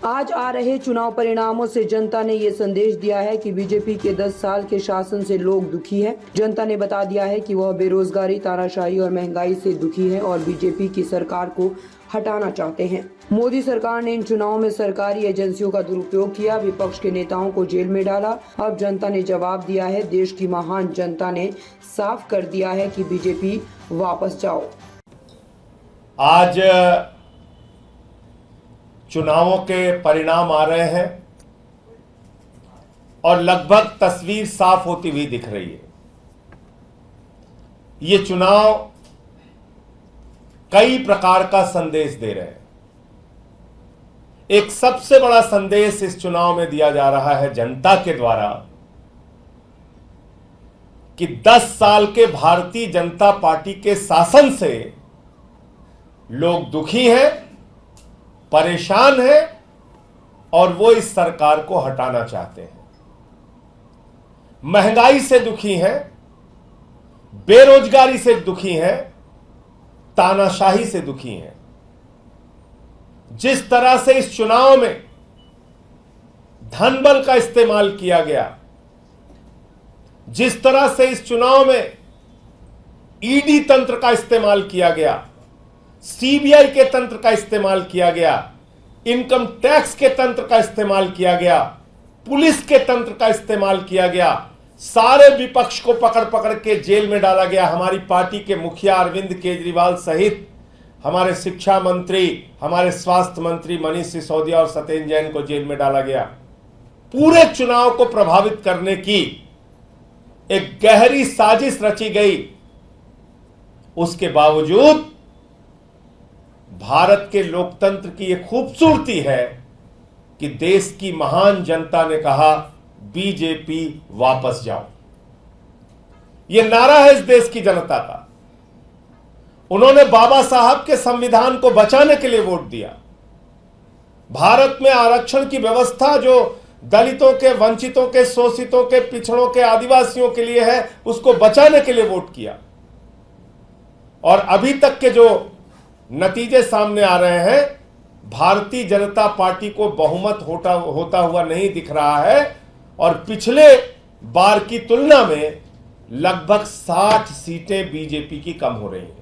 आज आ रहे चुनाव परिणामों से जनता ने ये संदेश दिया है कि बीजेपी के 10 साल के शासन से लोग दुखी हैं। जनता ने बता दिया है कि वह बेरोजगारी, तानाशाही और महंगाई से दुखी है और बीजेपी की सरकार को हटाना चाहते हैं। मोदी सरकार ने इन चुनावों में सरकारी एजेंसियों का दुरुपयोग किया, विपक्ष के नेताओं को जेल में डाला। अब जनता ने जवाब दिया है। देश की महान जनता ने साफ कर दिया है कि बीजेपी वापस जाओ। आज चुनावों के परिणाम आ रहे हैं और लगभग तस्वीर साफ होती हुई दिख रही है। ये चुनाव कई प्रकार का संदेश दे रहे हैं। एक सबसे बड़ा संदेश इस चुनाव में दिया जा रहा है जनता के द्वारा कि 10 साल के भारतीय जनता पार्टी के शासन से लोग दुखी हैं, परेशान हैं और वो इस सरकार को हटाना चाहते हैं। महंगाई से दुखी हैं, बेरोजगारी से दुखी हैं, तानाशाही से दुखी हैं। जिस तरह से इस चुनाव में धनबल का इस्तेमाल किया गया, जिस तरह से इस चुनाव में ईडी तंत्र का इस्तेमाल किया गया, सीबीआई के तंत्र का इस्तेमाल किया गया, इनकम टैक्स के तंत्र का इस्तेमाल किया गया, पुलिस के तंत्र का इस्तेमाल किया गया, सारे विपक्ष को पकड़ पकड़ के जेल में डाला गया। हमारी पार्टी के मुखिया अरविंद केजरीवाल सहित हमारे शिक्षा मंत्री, हमारे स्वास्थ्य मंत्री मनीष सिसोदिया और सत्येंद्र जैन को जेल में डाला गया। पूरे चुनाव को प्रभावित करने की एक गहरी साजिश रची गई। उसके बावजूद भारत के लोकतंत्र की यह खूबसूरती है कि देश की महान जनता ने कहा बीजेपी वापस जाओ। यह नारा है इस देश की जनता का। उन्होंने बाबा साहब के संविधान को बचाने के लिए वोट दिया। भारत में आरक्षण की व्यवस्था जो दलितों के, वंचितों के, शोषितों के, पिछड़ों के, आदिवासियों के लिए है, उसको बचाने के लिए वोट किया। और अभी तक के जो नतीजे सामने आ रहे हैं, भारतीय जनता पार्टी को बहुमत होता हुआ नहीं दिख रहा है और पिछले बार की तुलना में लगभग 60 सीटें बीजेपी की कम हो रही हैं।